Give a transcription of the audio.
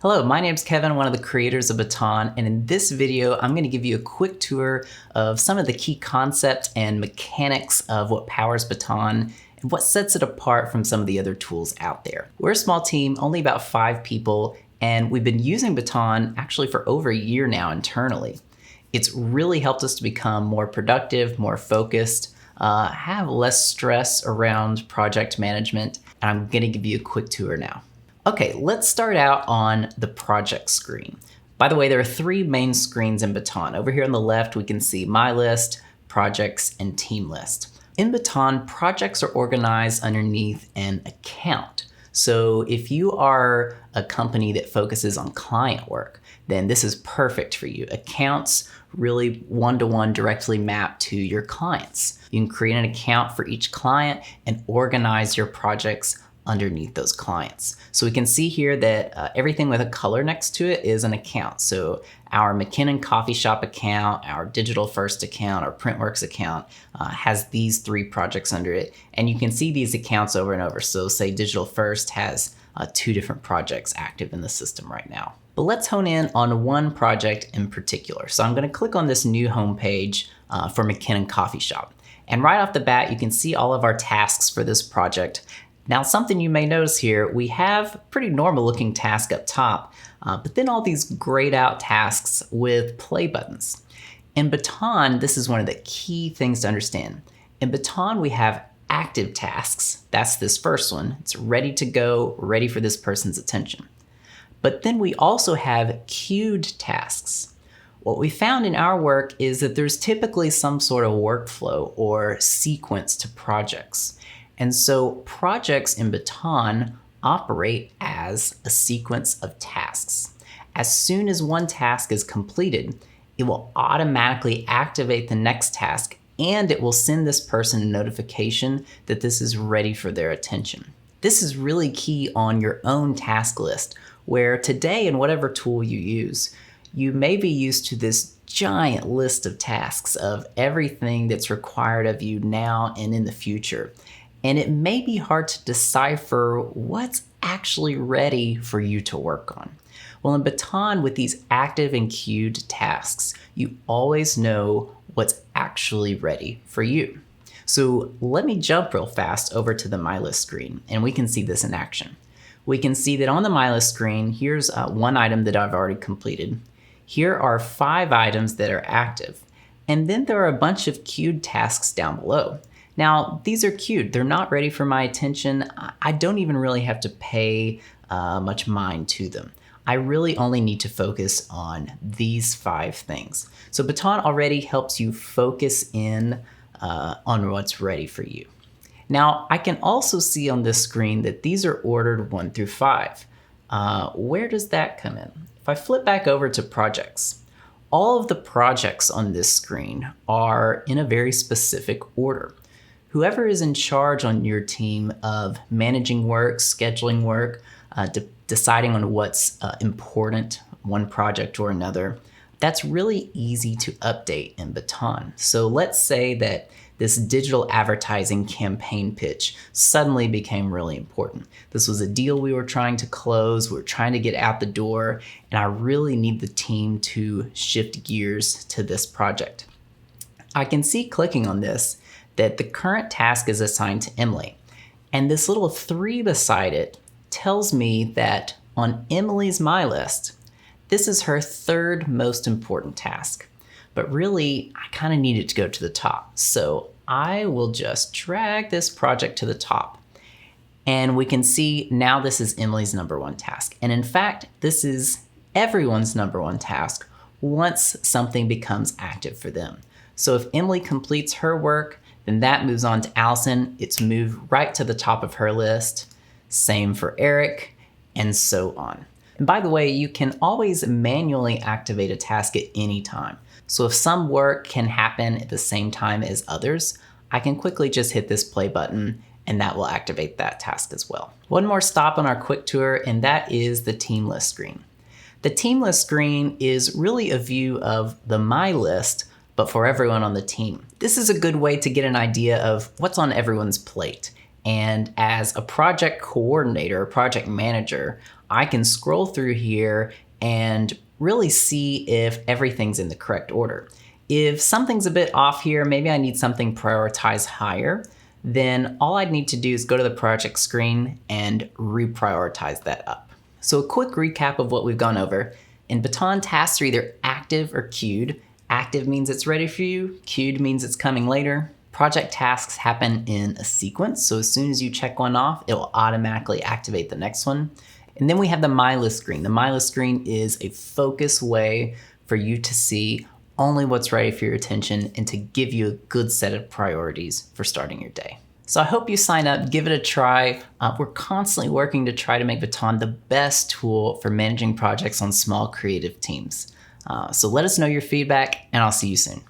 Hello, my name's Kevin, one of the creators of Baton, and in this video, I'm going to give you a quick tour of some of the key concepts and mechanics of what powers Baton and what sets it apart from some of the other tools out there. We're a small team, only about 5 people, and we've been using Baton actually for over a year now internally. It's really helped us to become more productive, more focused, have less stress around project management, and I'm going to give you a quick tour now. Okay, let's start out on the project screen. By the way, there are 3 main screens in Baton. Over here on the left, we can see My List, Projects, and Team List. In Baton, projects are organized underneath an account. So if you are a company that focuses on client work, then this is perfect for you. Accounts really one-to-one directly map to your clients. You can create an account for each client and organize your projects underneath those clients. So we can see here that everything with a color next to it is an account. So our McKinnon Coffee Shop account, our Digital First account, our Printworks account has these 3 projects under it. And you can see these accounts over and over. So say Digital First has 2 different projects active in the system right now. But let's hone in on one project in particular. So I'm going to click on this new homepage for McKinnon Coffee Shop. And right off the bat, you can see all of our tasks for this project. Now, something you may notice here, we have pretty normal looking task up top, but then all these grayed out tasks with play buttons. In Baton, this is one of the key things to understand. In Baton, we have active tasks. That's this first one. It's ready to go, ready for this person's attention. But then we also have queued tasks. What we found in our work is that there's typically some sort of workflow or sequence to projects. And so projects in Baton operate as a sequence of tasks. As soon as one task is completed, it will automatically activate the next task, and it will send this person a notification that this is ready for their attention. This is really key on your own task list, where today in whatever tool you use, you may be used to this giant list of tasks of everything that's required of you now and in the future. And it may be hard to decipher what's actually ready for you to work on. Well, in Baton, with these active and queued tasks, you always know what's actually ready for you. So let me jump real fast over to the My List screen, and we can see this in action. We can see that on the My List screen, here's one item that I've already completed. Here are 5 items that are active, and then there are a bunch of queued tasks down below. Now, these are queued. They're not ready for my attention. I don't even really have to pay much mind to them. I really only need to focus on these 5 things. So Baton already helps you focus in on what's ready for you. Now, I can also see on this screen that these are ordered 1 through 5. Where does that come in? If I flip back over to projects, all of the projects on this screen are in a very specific order. Whoever is in charge on your team of managing work, scheduling work, deciding on what's important, one project or another, that's really easy to update in Baton. So let's say that this digital advertising campaign pitch suddenly became really important. This was a deal we were trying to close, we were trying to get out the door, and I really need the team to shift gears to this project. I can see clicking on this that the current task is assigned to Emily. And this little 3 beside it tells me that on Emily's My List, this is her 3rd most important task. But really, I kind of need it to go to the top. So I will just drag this project to the top. And we can see now this is Emily's number 1 task. And in fact, this is everyone's number 1 task once something becomes active for them. So if Emily completes her work, then that moves on to Allison. It's moved right to the top of her list. Same for Eric, and so on. And by the way, you can always manually activate a task at any time. So if some work can happen at the same time as others, I can quickly just hit this play button and that will activate that task as well. One more stop on our quick tour, and that is the Team List screen. The Team List screen is really a view of the My List, but for everyone on the team. This is a good way to get an idea of what's on everyone's plate. And as a project coordinator, project manager, I can scroll through here and really see if everything's in the correct order. If something's a bit off here, maybe I need something prioritized higher, then all I'd need to do is go to the project screen and reprioritize that up. So a quick recap of what we've gone over. In Baton, tasks are either active or queued. Active means it's ready for you, queued means it's coming later. Project tasks happen in a sequence, so as soon as you check one off, it will automatically activate the next one. And then we have the My List screen. The My List screen is a focused way for you to see only what's ready for your attention and to give you a good set of priorities for starting your day. So I hope you sign up, give it a try. We're constantly working to try to make Baton the best tool for managing projects on small creative teams. So let us know your feedback, and I'll see you soon.